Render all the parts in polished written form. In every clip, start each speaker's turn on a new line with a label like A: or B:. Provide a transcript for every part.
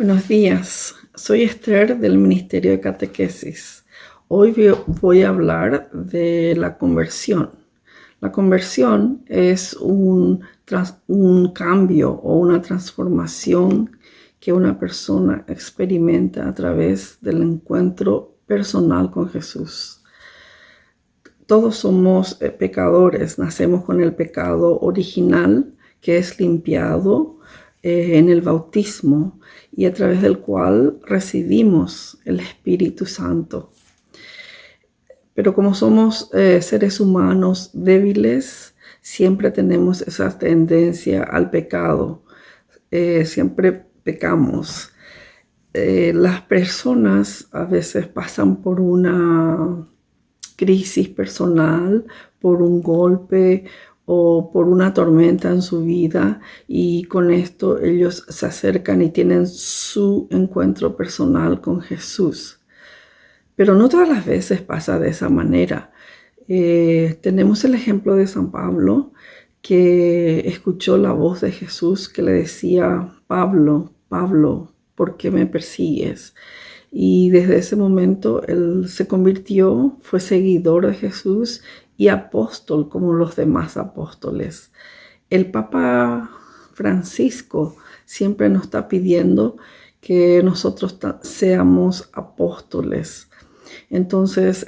A: Buenos días, soy Esther del Ministerio de Catequesis. Hoy voy a hablar de la conversión. La conversión es un cambio o una transformación que una persona experimenta a través del encuentro personal con Jesús. Todos somos pecadores, nacemos con el pecado original que es limpiado en el bautismo y a través del cual recibimos el Espíritu Santo. Pero como somos seres humanos débiles, siempre tenemos esa tendencia al pecado, siempre pecamos. Las personas a veces pasan por una crisis personal, por un golpe o por una tormenta en su vida, y con esto ellos se acercan y tienen su encuentro personal con Jesús. Pero no todas las veces pasa de esa manera. Tenemos el ejemplo de San Pablo, que escuchó la voz de Jesús que le decía: Pablo, Pablo, ¿por qué me persigues? Y desde ese momento él se convirtió, fue seguidor de Jesús y apóstol como los demás apóstoles. El Papa Francisco siempre nos está pidiendo que nosotros seamos apóstoles. Entonces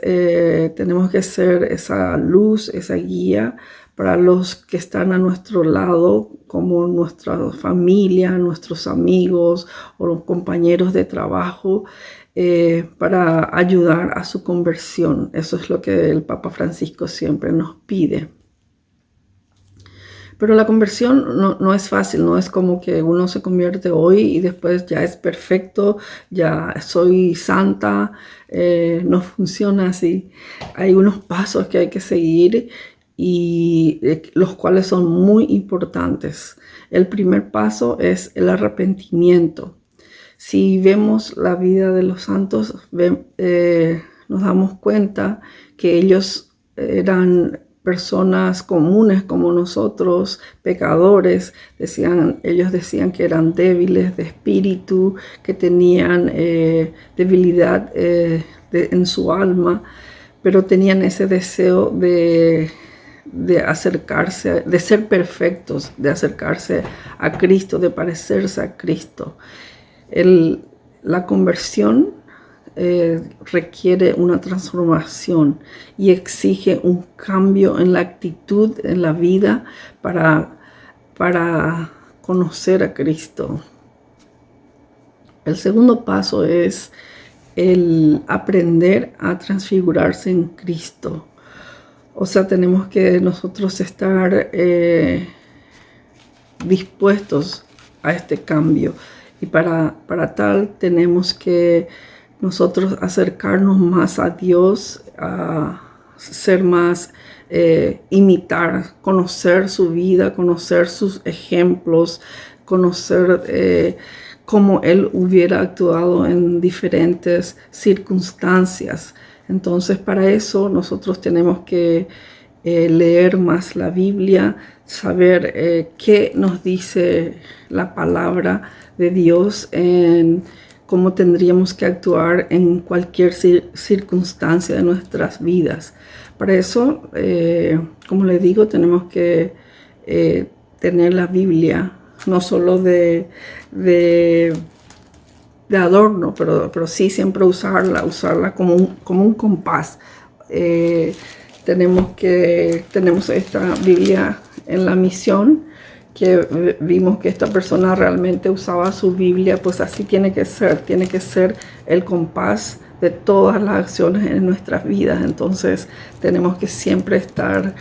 A: tenemos que ser esa luz, esa guía para los que están a nuestro lado, como nuestra familia, nuestros amigos o los compañeros de trabajo, para ayudar a su conversión. Eso es lo que el Papa Francisco siempre nos pide. Pero la conversión no es fácil, no es como que uno se convierte hoy y después ya es perfecto, ya soy santa. No funciona así. Hay unos pasos que hay que seguir y los cuales son muy importantes. El primer paso es el arrepentimiento. Si vemos la vida de los santos, nos damos cuenta que ellos eran personas comunes como nosotros, pecadores. Ellos decían que eran débiles de espíritu, que tenían debilidad en su alma, pero tenían ese deseo de acercarse, de ser perfectos, de acercarse a Cristo, de parecerse a Cristo. La conversión requiere una transformación y exige un cambio en la actitud, en la vida, para conocer a Cristo. El segundo paso es el aprender a transfigurarse en Cristo. O sea, tenemos que nosotros estar dispuestos a este cambio. Y para tal tenemos que nosotros acercarnos más a Dios, a ser más, imitar, conocer su vida, conocer sus ejemplos, conocer cómo Él hubiera actuado en diferentes circunstancias. Entonces, para eso nosotros tenemos que leer más la Biblia, saber qué nos dice la palabra de Dios en cómo tendríamos que actuar en cualquier circunstancia de nuestras vidas. Para eso, como les digo, tenemos que tener la Biblia no solo de adorno, pero sí siempre usarla como un compás. Tenemos esta Biblia en la misión, que vimos que esta persona realmente usaba su Biblia, pues así tiene que ser el compás de todas las acciones en nuestras vidas. Entonces tenemos que siempre estar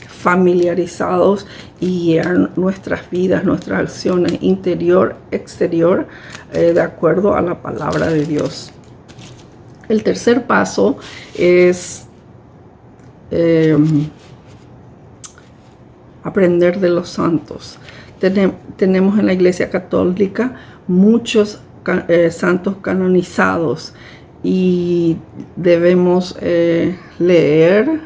A: familiarizados y guiar nuestras vidas, nuestras acciones interior, exterior, de acuerdo a la palabra de Dios. El tercer paso es aprender de los santos. Tenemos en la Iglesia Católica muchos santos canonizados y debemos leer,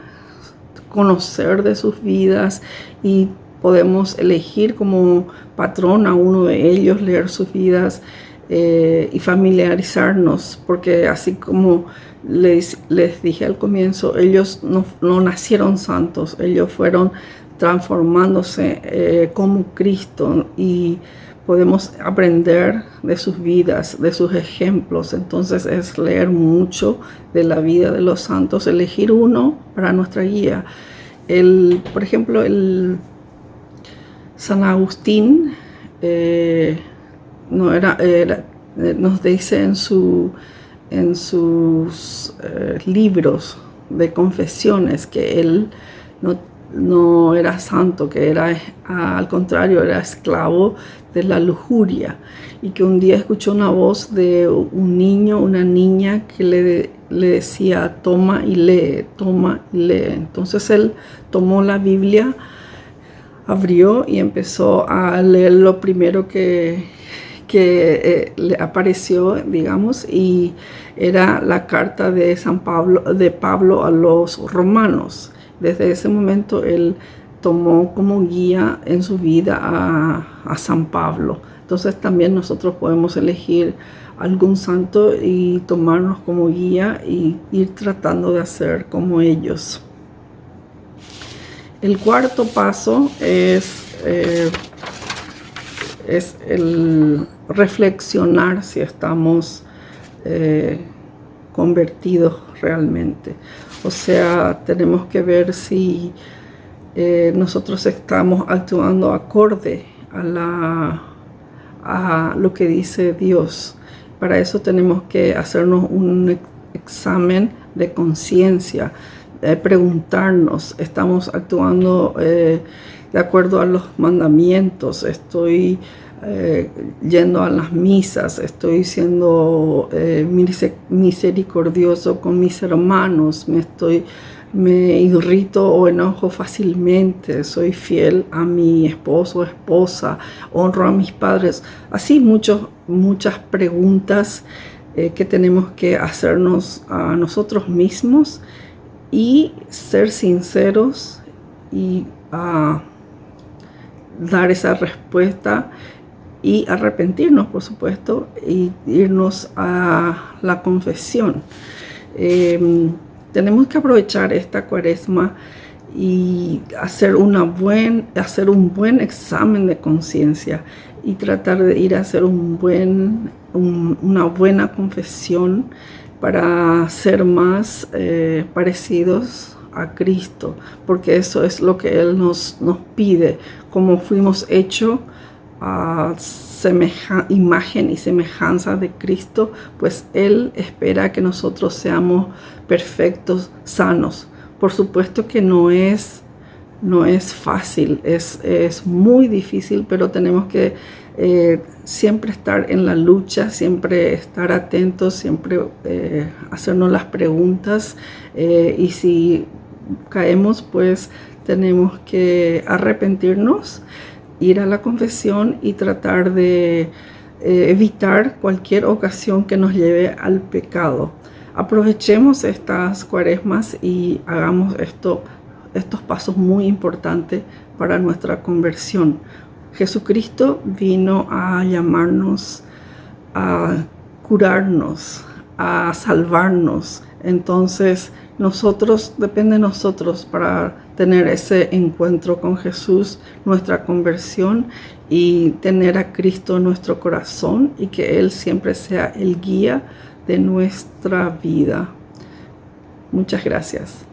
A: conocer de sus vidas y podemos elegir como patrón a uno de ellos, leer sus vidas y familiarizarnos, porque así como les dije al comienzo, ellos no nacieron santos, ellos fueron transformándose como Cristo, y podemos aprender de sus vidas, de sus ejemplos. Entonces es leer mucho de la vida de los santos, elegir uno para nuestra guía. Por ejemplo, el San Agustín nos dice en sus libros de confesiones que él no era santo, que era, al contrario, era esclavo de la lujuria, y que un día escuchó una voz de un niño, una niña, que le decía: toma y lee, toma y lee. Entonces él tomó la Biblia, abrió y empezó a leer lo primero que le apareció, digamos, y era la carta de Pablo a los romanos. Desde ese momento él tomó como guía en su vida a San Pablo. Entonces también nosotros podemos elegir algún santo y tomarnos como guía y ir tratando de hacer como ellos. El cuarto paso es el reflexionar si estamos convertidos realmente. O sea, tenemos que ver si nosotros estamos actuando acorde a lo que dice Dios. Para eso tenemos que hacernos un examen de conciencia, preguntarnos: ¿estamos actuando de acuerdo a los mandamientos? ¿Estoy yendo a las misas? ¿Estoy siendo misericordioso con mis hermanos? ¿Me irrito o enojo fácilmente? ¿Soy fiel a mi esposo o esposa? ¿Honro a mis padres? Así muchas preguntas que tenemos que hacernos a nosotros mismos y ser sinceros y dar esa respuesta y arrepentirnos, por supuesto, y irnos a la confesión. Tenemos que aprovechar esta Cuaresma y hacer un buen examen de conciencia y tratar de ir a hacer una buena confesión para ser más parecidos a Cristo, porque eso es lo que Él nos pide. Como fuimos hechos a imagen y semejanza de Cristo, pues Él espera que nosotros seamos perfectos, sanos. Por supuesto que no es fácil, es muy difícil, pero tenemos que siempre estar en la lucha, siempre estar atentos, siempre hacernos las preguntas, y si caemos, pues tenemos que arrepentirnos, ir a la confesión y tratar de evitar cualquier ocasión que nos lleve al pecado. Aprovechemos estas Cuaresmas y hagamos estos pasos muy importantes para nuestra conversión. Jesucristo vino a llamarnos, a curarnos, a salvarnos. Entonces depende de nosotros para tener ese encuentro con Jesús, nuestra conversión, y tener a Cristo en nuestro corazón, y que Él siempre sea el guía de nuestra vida. Muchas gracias.